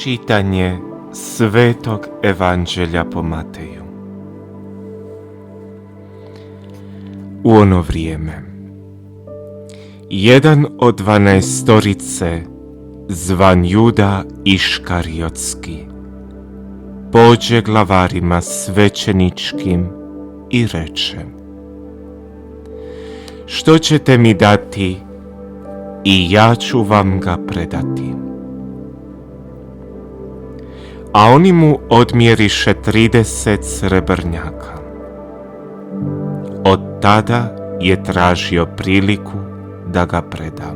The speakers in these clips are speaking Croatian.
Čitanje Svetog Evanđelja po Mateju. U ono vrijeme, jedan od 12-torice, zvan Juda Iškariotski, pođe glavarima svećeničkim i reče: što ćete mi dati i ja ću vam ga predati. A oni mu odmjeriše 30 srebrnjaka. Od tada je tražio priliku da ga preda.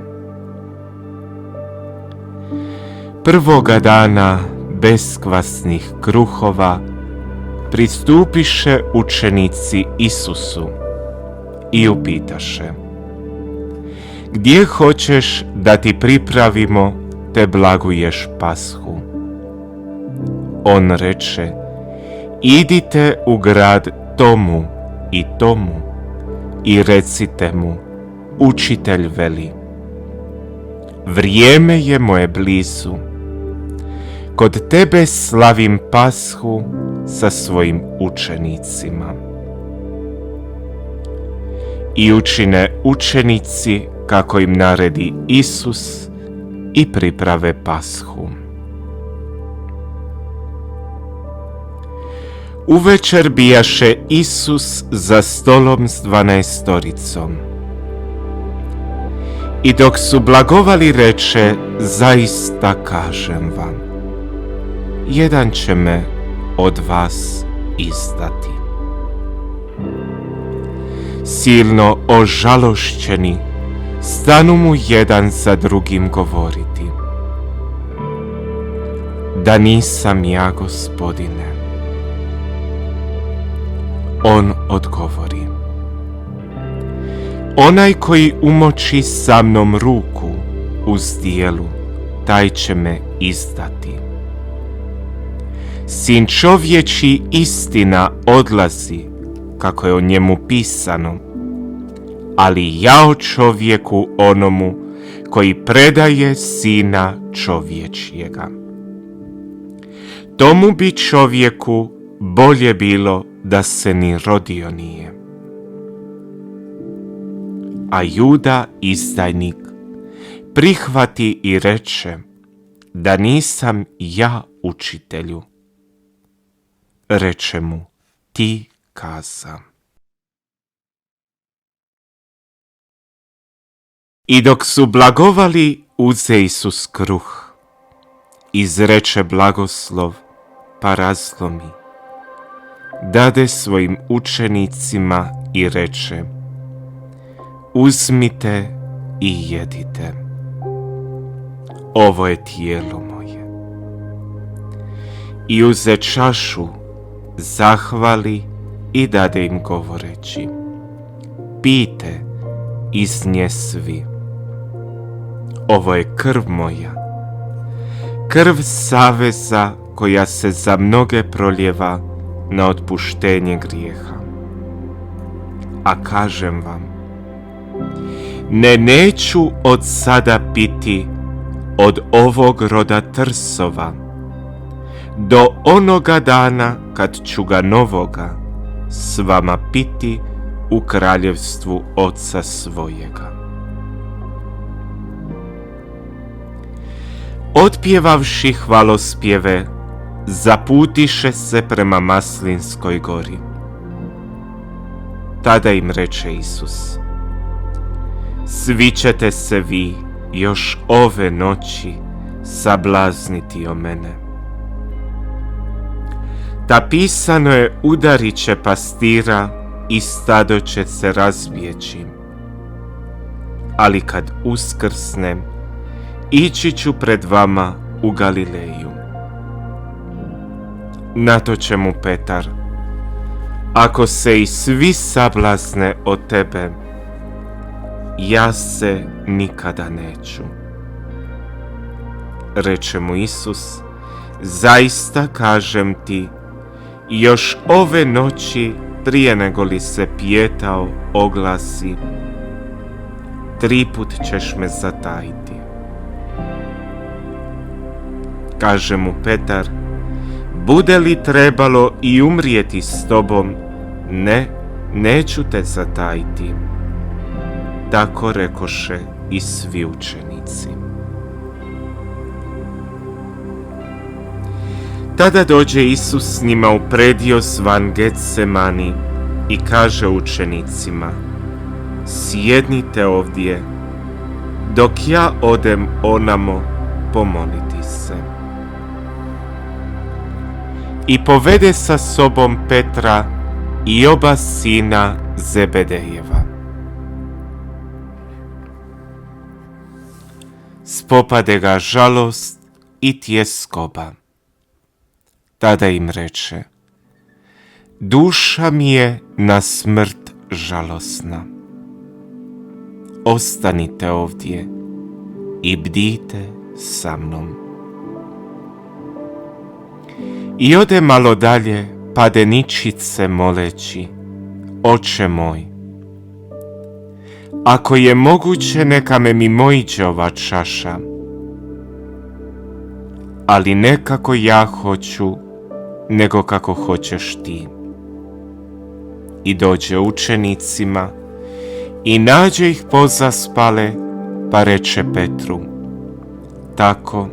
Prvoga dana beskvasnih kruhova pristupiše učenici Isusu i upitaše: gdje hoćeš da ti pripravimo te blaguješ Pashu? On reče: idite u grad tomu i tomu i recite mu: učitelj veli, vrijeme je moje blizu, kod tebe slavim Pashu sa svojim učenicima. I učine učenici kako im naredi Isus i priprave Pashu. Uvečer bijaše Isus za stolom s 12-toricom. I dok su blagovali reče: zaista kažem vam, jedan će me od vas izdati. Silno ožalošćeni stanu mu jedan za drugim govoriti: da nisam ja, Gospodine. On odgovori: onaj koji umoči sa mnom ruku u zdjelu, taj će me izdati. Sin čovječji istina odlazi, kako je o njemu pisano, ali jao čovjeku onomu koji predaje Sina čovječjega. Tomu bi čovjeku bolje bilo da se ni rodio nije. A Juda izdajnik prihvati i reče: da nisam ja, učitelju. Reče mu: ti kaza. I dok su blagovali, uze Isus kruh, izreče blagoslov, pa razlomi, dade svojim učenicima i reče: uzmite i jedite, ovo je tijelo moje. I uze čašu, zahvali i dade im govoreći: pijte iz nje svi, ovo je krv moja, krv saveza koja se za mnoge proljeva na otpuštenje grijeha. A kažem vam, neću od sada piti od ovog roda trsova, do onoga dana kad ću ga novoga s vama piti u kraljevstvu Oca svojega. Otpjevavši hvalospjeve, zaputiše se prema Maslinskoj gori. Tada im reče Isus: svi ćete se vi još ove noći sablazniti o mene. Ta pisano je: udarit će pastira i stado će se razbjeći. Ali kad uskrsnem, ići ću pred vama u Galileju. Na to će mu Petar: ako se i svi sablazne od tebe, ja se nikada neću. Reče mu Isus: zaista kažem ti, još ove noći prije nego li se pijetao oglasi, 3 put ćeš me zatajiti. kaže mu Petar, bude li trebalo i umrijeti s tobom, ne, neću te zatajiti. Tako rekoše i svi učenici. Tada dođe Isus s njima u predio zvan Getsemani i kaže učenicima, sjednite ovdje, dok ja odem onamo pomoliti se. I povede sa sobom Petra i oba sina Zebedejeva. Spopade ga žalost i tjeskoba. Tada im reče, duša mi je na smrt žalosna. Ostanite ovdje i bdite sa mnom. I ode malo dalje, pade ničice moleći, Oče moj, ako je moguće neka me mimoiđe ova čaša, ali ne kako ja hoću, nego kako hoćeš ti. I dođe učenicima i nađe ih pozaspale, pa reče Petru, tako,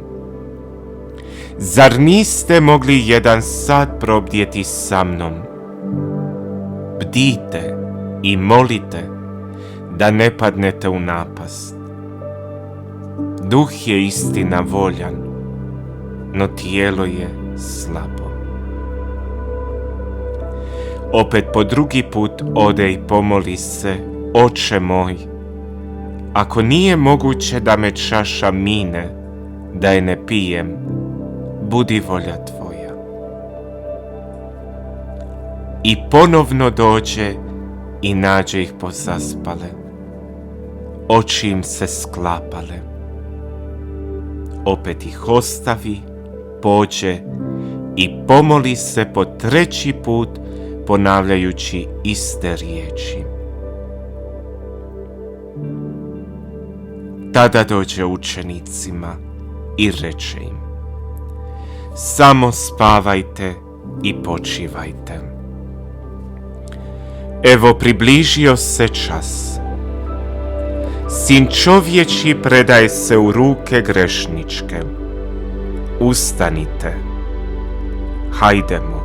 zar niste mogli 1 sat probdjeti sa mnom? Bdite i molite da ne padnete u napast. Duh je istina voljan, no tijelo je slabo. Opet po drugi put ode i pomoli se, Oče moj, ako nije moguće da me čaša mine, da je ne pijem, budi volja tvoja. I ponovno dođe i nađe ih pozaspale. Oči im se sklapale. Opet ih ostavi, pođe i pomoli se po 3. put, ponavljajući iste riječi. Tada dođe učenicima i reče im, samo spavajte i počivajte. Evo približio se čas. Sin čovječji predaje se u ruke grešničke. Ustanite, hajdemo.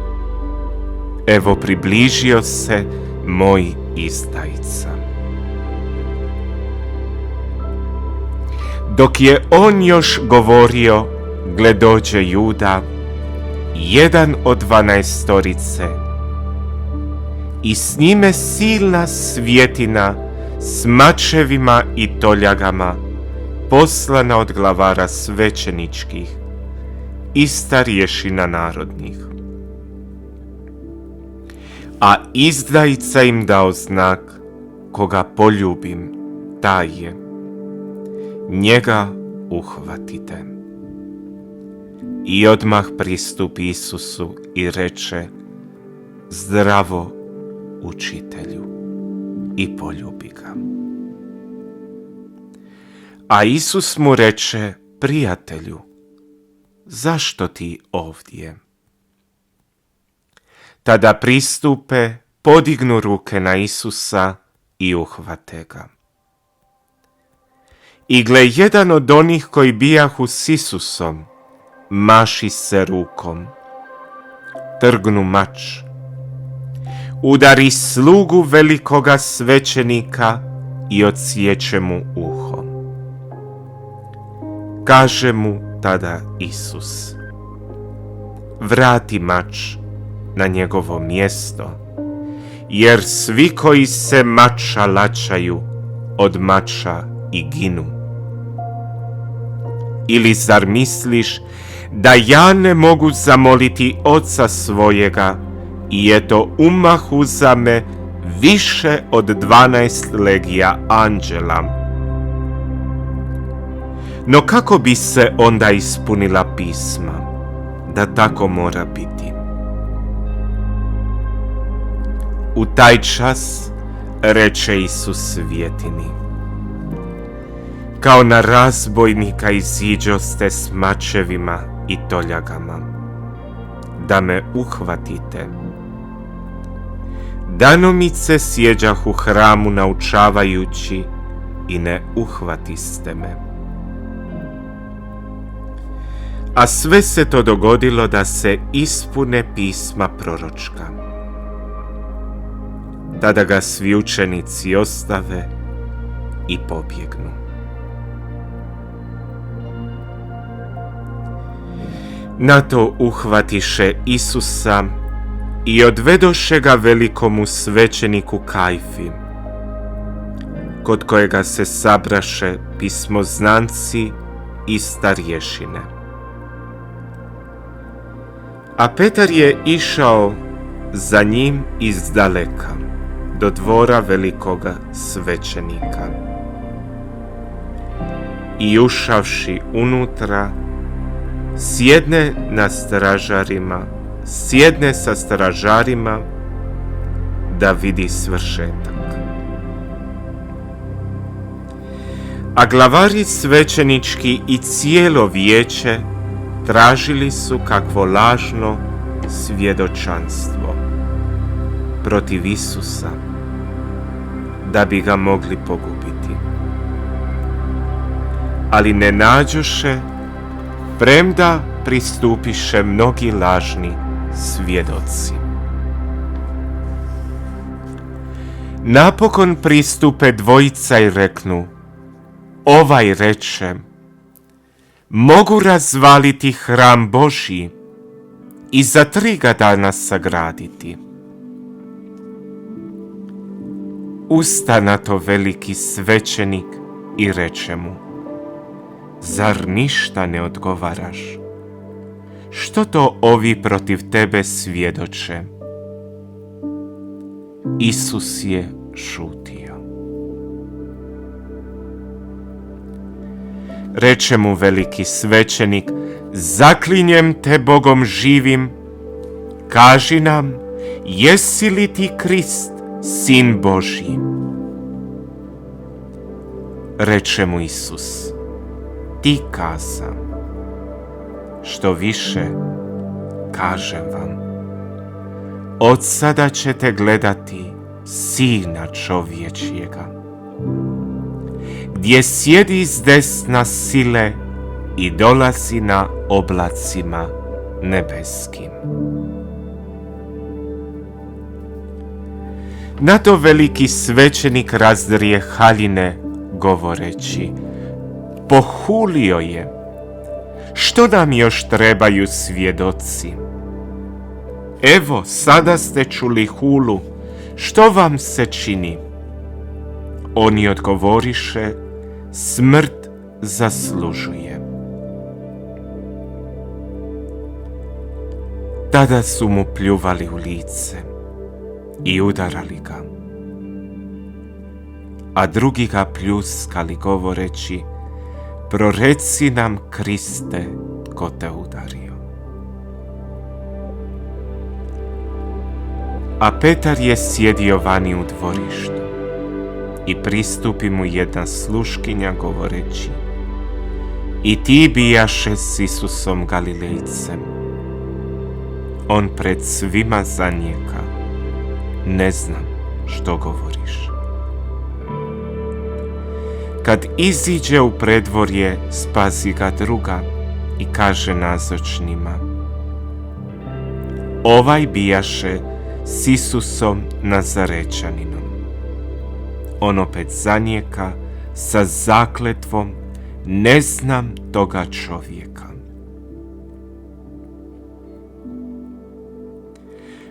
Evo približio se moj izdajica. Dok je on još govorio, gle dođe Juda, jedan od 12-torice, i s njime silna svjetina s mačevima i toljagama, poslana od glavara svećeničkih i starješina narodnih. A izdajica im dao znak, koga poljubim, taj je. Njega uhvatite. I odmah pristupi Isusu i reče, zdravo, učitelju, i poljubi ga. A Isus mu reče, prijatelju, zašto ti ovdje? Tada pristupe, podignu ruke na Isusa i uhvate ga. I gle, jedan od onih koji bijahu s Isusom, maši se rukom, trgnu mač, udari slugu velikoga svećenika i odsječe mu uho. Kaže mu tada Isus, vrati mač na njegovo mjesto, jer svi koji se mača lačaju, od mača i ginu. Ili zar misliš da ja ne mogu zamoliti Oca svojega i eto umah uzame više od 12 legija anđela? No kako bi se onda ispunila pisma, da tako mora biti? U taj čas reče Isus svjetini, kao na razbojnika iziđoste s mačevima i toljagama, da me uhvatite. Danomice sjeđah u hramu naučavajući i ne uhvatiste me. A sve se to dogodilo da se ispune pisma proročka. Tada ga svi učenici ostave i pobjegnu. Na to uhvatiše Isusa i odvedoše ga velikomu svećeniku Kajfi, kod kojega se sabraše pismoznanci i starješine. A Petar je išao za njim izdaleka do dvora velikoga svećenika. I ušavši unutra, sjedne sa stražarima da vidi svršetak. A glavari svećenički i cijelo vijeće tražili su kakvo lažno svjedočanstvo protiv Isusa, da bi ga mogli pogubiti. Ali ne nađoše, premda pristupiše mnogi lažni svjedoci. Napokon pristupe dvojica i reknu: ovaj reče, mogu razvaliti hram Božji i za 3 ga dana sagraditi. Usta na to veliki svećenik i reče mu: zar ništa ne odgovaraš? Što to ovi protiv tebe svjedoče? Isus je šutio. Reče mu veliki svećenik: zaklinjem te Bogom živim, kaži nam, jesi li ti Krist, Sin Božji? Reče mu Isus: ti kazam. Što više, kažem vam, od sada ćete gledati Sina čovječjega, gdje sjedi s desna sile i dolazi na oblacima nebeskim. Na to veliki svećenik razdrije haljine, govoreći: pohulio je, što nam još trebaju svjedoci? Evo, sada ste čuli hulu, što vam se čini? Oni odgovoriše: smrt zaslužuje. Tada su mu pljuvali u lice i udarali ga, a drugi ga pljuskali govoreći: proreci nam, Kriste, ko te udario. A Petar je sjedio vani u dvorištu i pristupi mu jedna sluškinja govoreći: i ti bijaše s Isusom Galilejcem. On pred svima zanijeka: ne znam što govoriš. Kad iziđe u predvorje, spazi ga druga i kaže nazočnima: ovaj bijaše s Isusom Nazarečaninom. On opet zanijeka sa zakletvom: ne znam toga čovjeka.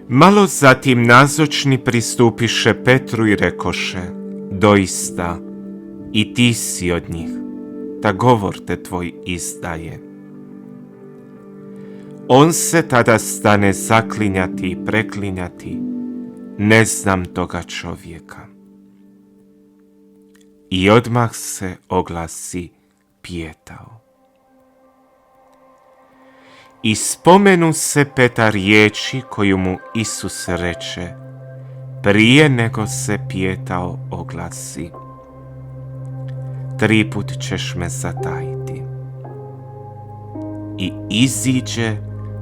Malo zatim nazočni pristupiše Petru i rekoše: doista, i ti si od njih, ta govor te tvoj izdaje. On se tada stane zaklinjati i preklinjati: ne znam toga čovjeka. I odmah se oglasi pijetao. I spomenu se Petar riječi koju mu Isus reče prije nego se pijetao oglasi: 3 put ćeš me zatajiti. i iziđe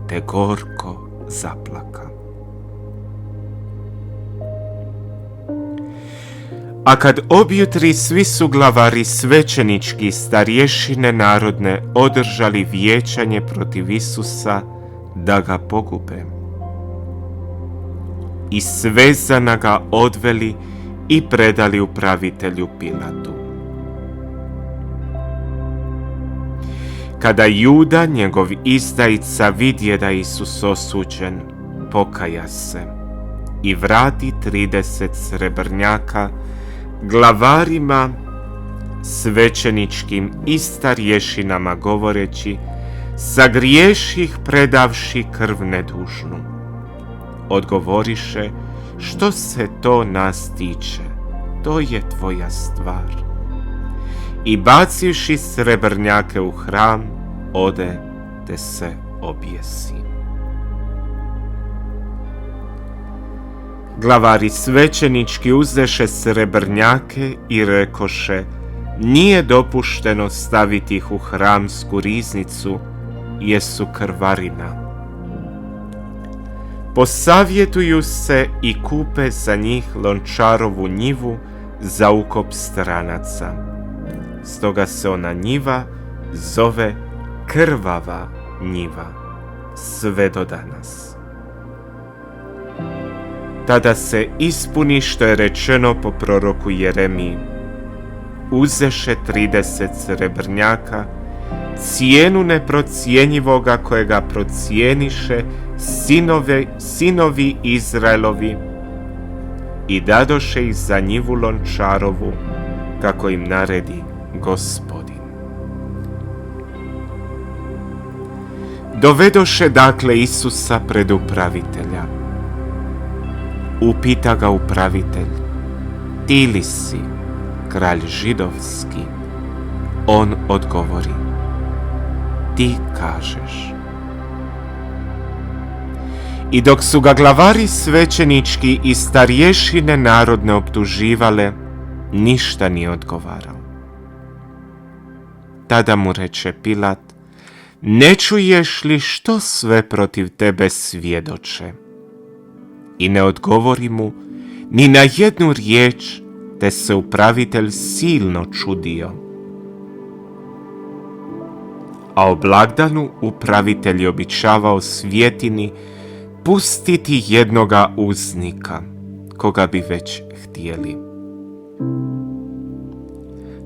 te gorko zaplaka. A kad objutri svi su glavari svećenički starješine narodne održali vijećanje protiv Isusa da ga pogube. I svezana ga odveli i predali upravitelju Pilatu. Kada Juda, njegov izdajica, vidje da je Isus osuđen, pokaja se i vrati 30 srebrnjaka glavarima svećeničkim i starješinama govoreći: sagriješih predavši krv nedužnu. Odgovoriše: što se to nas tiče, to je tvoja stvar. I bacivši srebrnjake u hram, ode te se objesi. Glavari svećenički uzeše srebrnjake i rekoše: nije dopušteno staviti ih u hramsku riznicu, jesu krvarina. Posavjetuju se i kupe za njih lončarovu njivu za ukop stranaca. Stoga se ona njiva zove krvava njiva sve do danas. Tada se ispuni što je rečeno po proroku Jeremiji: uzeše 30 srebrnjaka, cijenu neprocijenjivoga kojega procijeniše sinovi Izraelovi, i dadoše ih za njivu lončarovu, kako im naredi Gospodin. Dovedoše dakle Isusa pred upravitelja. Upita ga upravitelj: ti li si kralj židovski? On odgovori: ti kažeš. I dok su ga glavari svećenički i starješine narodne optuživale, ništa nije odgovarao. Tada mu reče Pilat: ne čuješ li što sve protiv tebe svjedoče? I ne odgovori mu ni na jednu riječ, te se upravitelj silno čudio. A o blagdanu upravitelj je običavao svjetini pustiti jednoga uznika, koga bi već htjeli.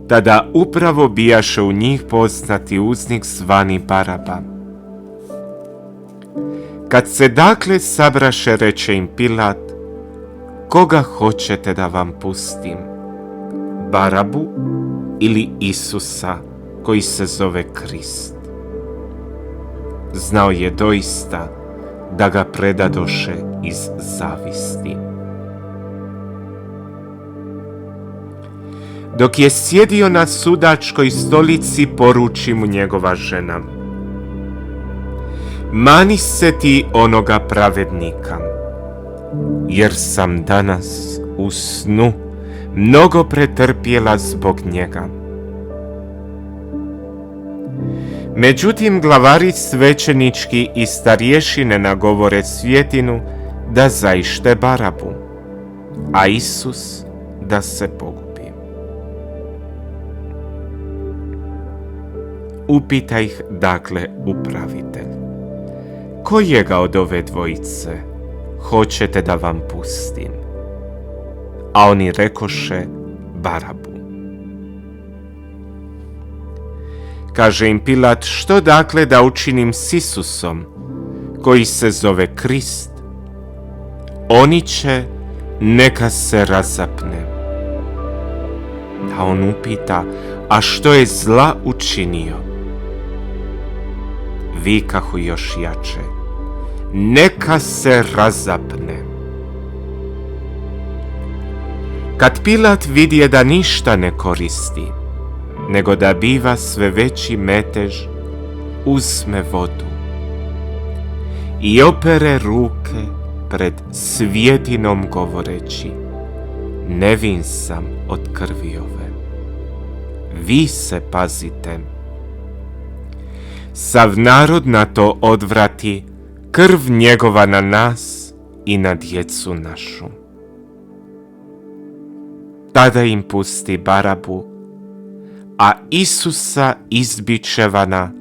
Tada upravo bijaše u njih poznati uznik zvani Baraba. Kad se dakle sabraše, reče im Pilat: koga hoćete da vam pustim, Barabu ili Isusa, koji se zove Krist? Znao je doista da ga predadoše iz zavisti. Dok je sjedio na sudačkoj stolici, poruči mu njegova žena: mani se ti onoga pravednika, jer sam danas u snu mnogo pretrpjela zbog njega. Međutim, glavari svećenički i starješine nagovore svjetinu da zaište Barabu, a Isus da se pogubi. Upita ih dakle upravitelj: kojega od ove dvojice hoćete da vam pustim? A oni rekoše: Barabu. Kaže im Pilat: što dakle da učinim s Isusom, koji se zove Krist? Oni će neka se razapne. A on upita: a što je zla učinio? Vikahu još jače: neka se razapne. Kad Pilat vidje da ništa ne koristi, nego da biva sve veći metež, uzme vodu i opere ruke pred svjetinom govoreći: nevin sam od krvi ove, vi se pazite. Sav narod na to odvrati, krv njegova na nas i na djecu našu. Tada im pusti Barabu, a Isusa izbičevana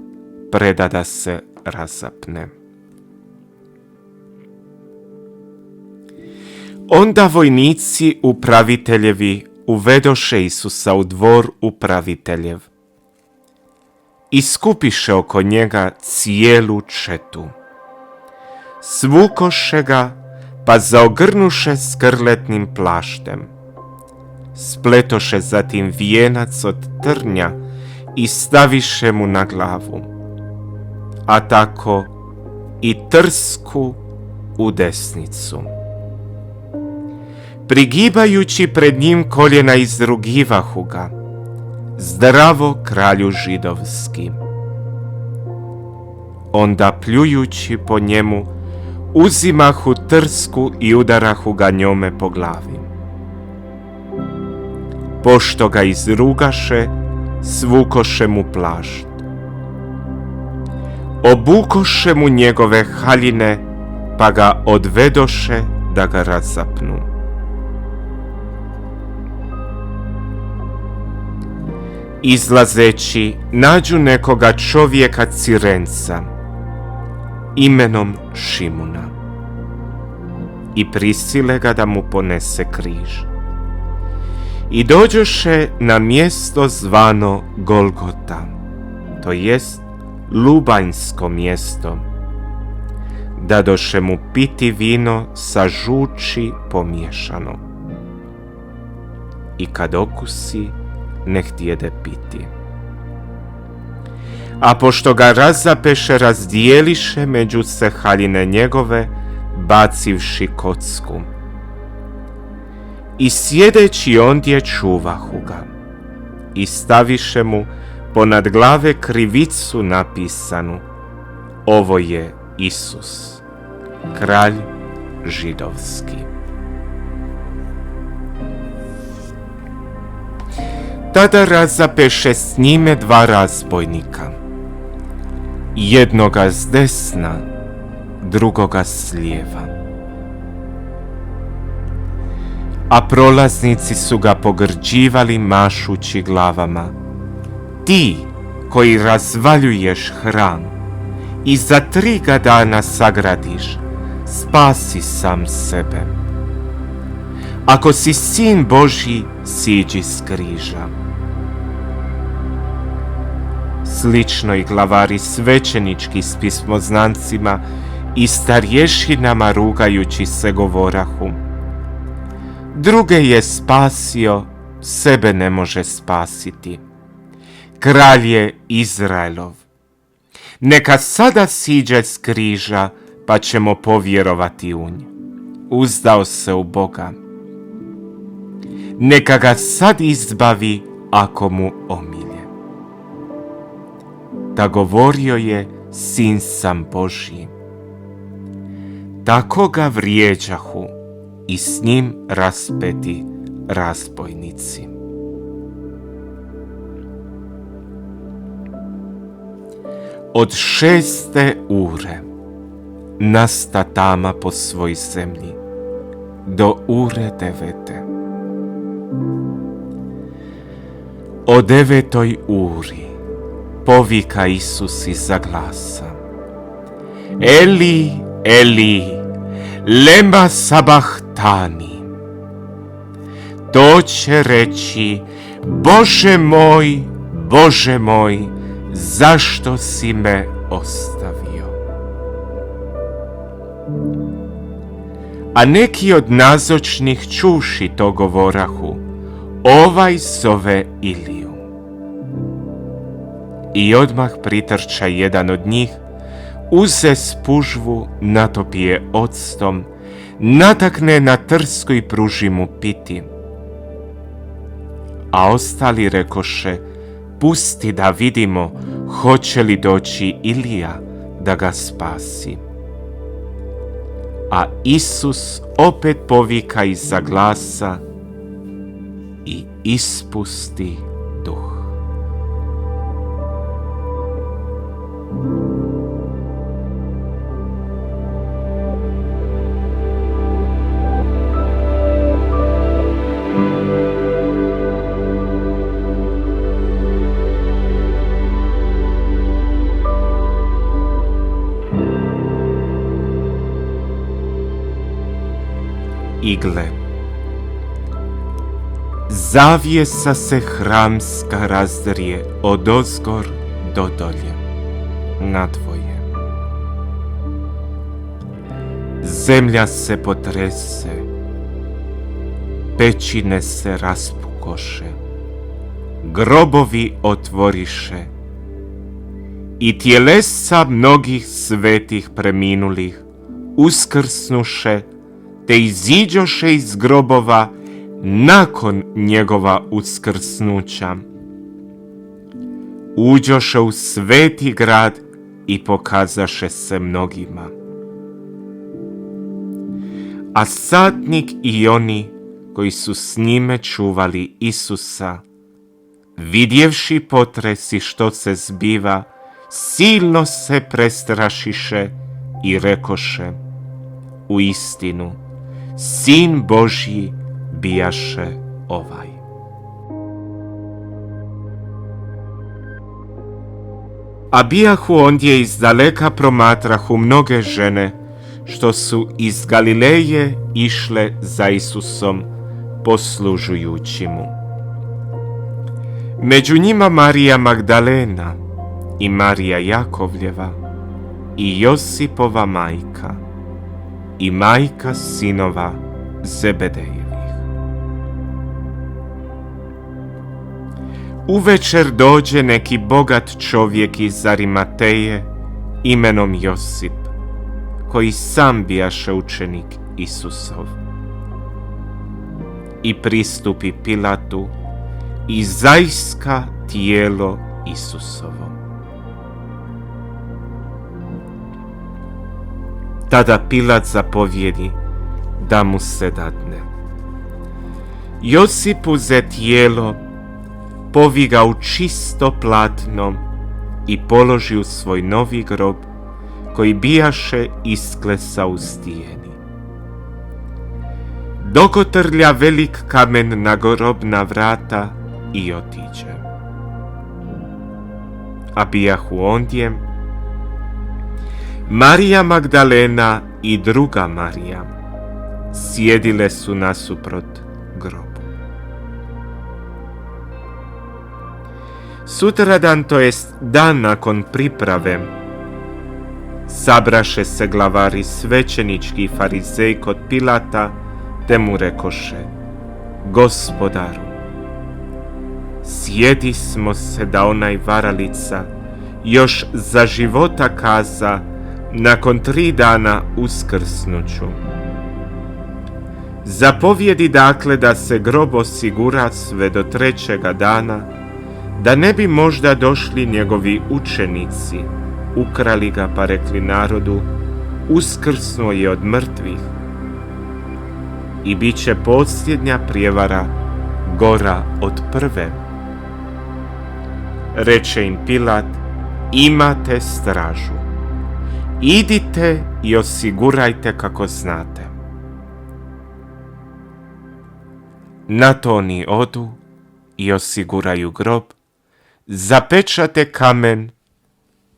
preda da se razapne. Onda vojnici upraviteljevi uvedoše Isusa u dvor upraviteljev i skupiše oko njega cijelu četu. Svukoše ga, pa zaogrnuše skrletnim plaštem. Spletoše zatim vijenac od trnja i staviše mu na glavu, a tako i trsku u desnicu. Prigibajući pred njim koljena izrugivahu ga: Zdravo, kralju židovski. Onda pljujući po njemu, uzimahu trsku i udarahu ga njome po glavi. Pošto ga izrugaše, svukoše mu plašt. Obukoše mu njegove haljine, pa ga odvedoše da ga razapnu. Izlazeći, nađu nekoga čovjeka Cirenca, imenom Šimuna, i prisile ga da mu ponese križ. I dođoše na mjesto zvano Golgota, to jest lubanjsko mjesto. Dadoše mu piti vino sa žuči pomiješano. I kad okusi, ne htjede piti. A pošto ga razapeše, razdijeliše među se haljine njegove, bacivši kocku. I sjedeći ondje čuvahu ga. I staviše mu ponad glave krivicu napisanu: Ovo je Isus, kralj židovski. Tada razapeše s njime dva razbojnika, jednoga s desna, drugoga s lijeva. A prolaznici su ga pogrđivali mašući glavama: Ti koji razvaljuješ hram i za 3 ga dana sagradiš, spasi sam sebe. Ako si sin Božji, siđi s križa. Slično i glavari svećenički s pismoznancima i starješinama rugajući se govorahu: Druge je spasio, sebe ne može spasiti. Kralj je Izraelov. Neka sada siđe s križa, pa ćemo povjerovati u nj. Uzdao se u Boga. Neka ga sad izbavi ako mu omilje. Da govorio je sin sam Božji. Tako ga vrijeđahu i s njim raspeti razbojnici. Od 6. ure nasta tama po svoj zemlji do ure 9. O 9. uri povika Isus iza glasa: Eli, Eli, lema sabahtani. To će reći: Bože moj, zašto si me ostavio? A neki od nazočnih čuši to govorahu: Ovaj zove Iliju. I odmah pritrča jedan od njih, uze spužvu, natopi je octom, natakne na trsku i pruži mu piti. A ostali rekoše: Pusti da vidimo hoće li doći Ilija da ga spasi. A Isus opet povika iza glasa i ispusti duh. I gle, zavjesa se hramska razdrije odozgor do dolje, nadvoje. Zemlja se potrese, pećine se raspukoše, grobovi otvoriše i tjelesa mnogih svetih preminulih uskrsnuše, te iziđoše iz grobova nakon njegova uskrsnuća. Uđoše u sveti grad i pokazaše se mnogima. A satnik i oni koji su s njime čuvali Isusa, vidjevši potres i što se zbiva, silno se prestrašiše i rekoše: uistinu, Sin Božji bijaše ovaj. A bijahu ondje izdaleka promatrahu mnoge žene, što su iz Galileje išle za Isusom, poslužujući mu. Među njima Marija Magdalena i Marija Jakovljeva i Josipova majka i majka sinova Zebedejevih. Uvečer dođe neki bogat čovjek iz Arimateje imenom Josip, koji sam bijaše učenik Isusov. I pristupi Pilatu i zaiska tijelo Isusovo. Tada Pilat zapovjedi da mu se dadne. Josip uze tijelo, povi ga u čisto platno i položi u svoj novi grob, koji bijaše isklesao u stijeni. Dokotrlja velik kamen na grobna vrata i otiđe. A bijahu ondje Marija Magdalena i druga Marija, sjedile su nasuprot grobu. Sutradan, to jest dan nakon priprave, sabraše se glavari svećenički i farizej kod Pilata, te mu rekoše: Gospodaru, sjedi smo se da onaj varalica još za života kaza, nakon 3 dana uskrsnuću. Zapovjedi dakle da se grob osigura sve do 3. dana, da ne bi možda došli njegovi učenici, ukrali ga pa rekli narodu: uskrsnuo je od mrtvih. I bit će posljednja prijevara gora od prve. Reče im Pilat: imate stražu, idite i osigurajte kako znate. Na to oni odu i osiguraju grob, zapečate kamen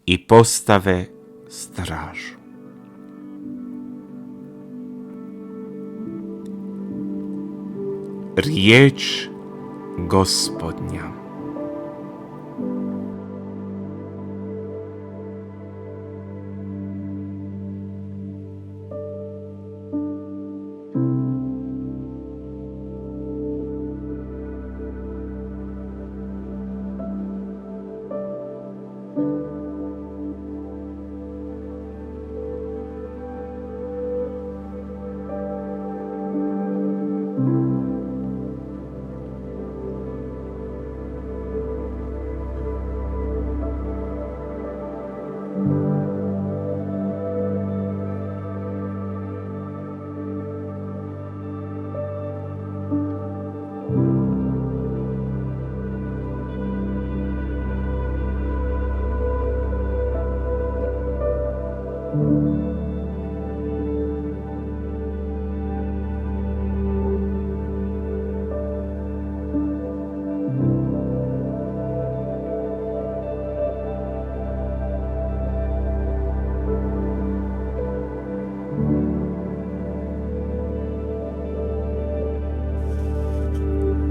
i postave stražu. Riječ Gospodnja.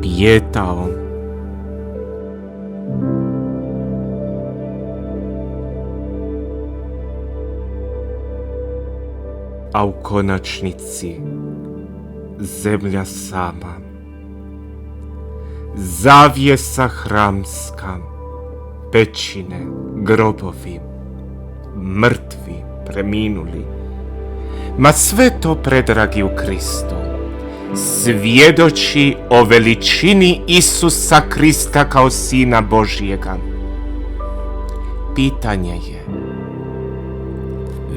pijetao. A u konačnici zemlja sama, zavjesa hramska, pećine, grobovi, mrtvi, preminuli, ma sve to, predragi u Kristu, svjedoči o veličini Isusa Krista kao Sina Božjega. Pitanje je,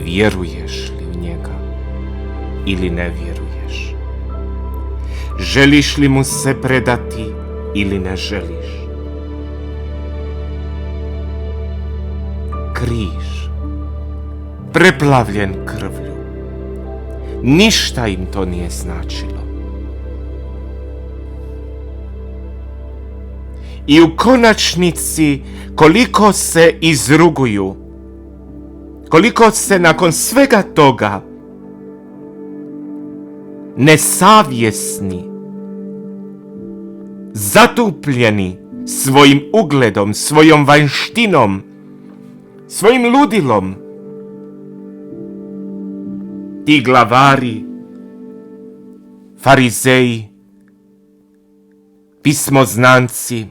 vjeruješ li u njega ili ne vjeruješ? Želiš li mu se predati ili ne želiš? Križ, preplavljen krvlju, ništa im to nije značilo. I u konačnici, koliko se izruguju, koliko se nakon svega toga nesavjesni, zatupljeni svojim ugledom, svojom vanjštinom, svojim ludilom, ti glavari, farizeji, pismoznanci,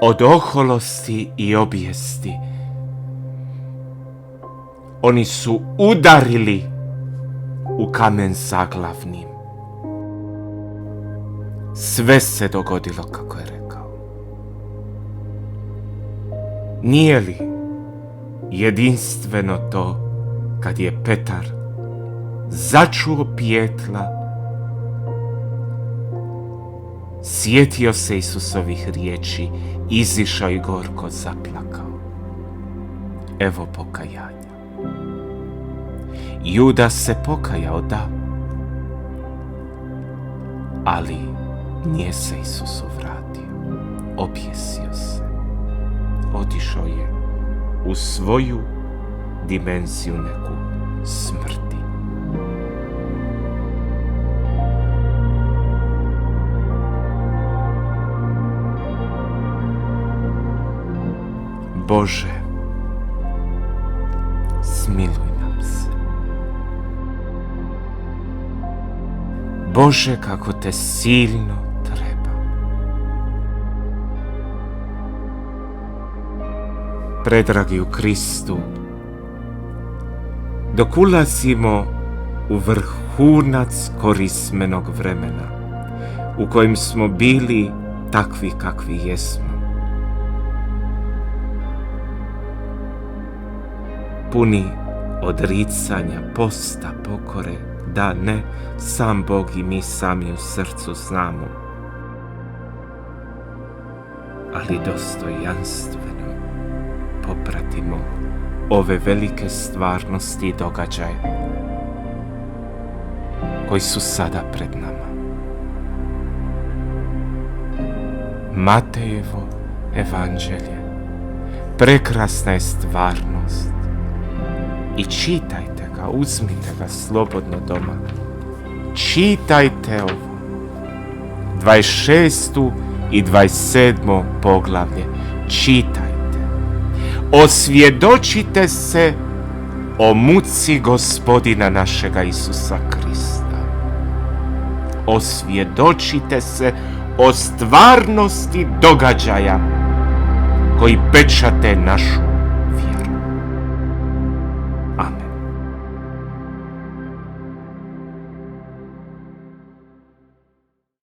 od oholosti i obijesti oni su udarili u kamen zaglavni. Sve se dogodilo kako je rekao. Nije li jedinstveno to kad je Petar začuo pijetla, sjetio se Isusovih riječi, izišao i gorko zaplakao. Evo pokajanja. Juda se pokajao, da, ali nije se Isusu vratio, objesio se, otišao je u svoju dimenziju neku smrti. Bože, smiluj nam se. Bože, kako te silno treba. Predragi u Kristu, dok ulazimo u vrhunac korismenog vremena, u kojem smo bili takvi kakvi jesmo, puni odricanja, posta, pokore, da ne, sam Bog i mi sami u srcu znamo, ali dostojanstveno popratimo ove velike stvarnosti i događaje koji su sada pred nama. Matejevo evanđelje prekrasna je stvarnost i čitajte ga, uzmite ga slobodno doma. Čitajte ovo, 26. i 27. poglavlje. Čitajte. Osvjedočite se o muci Gospodina našega Isusa Krista. Osvjedočite se o stvarnosti događaja koji pečate našu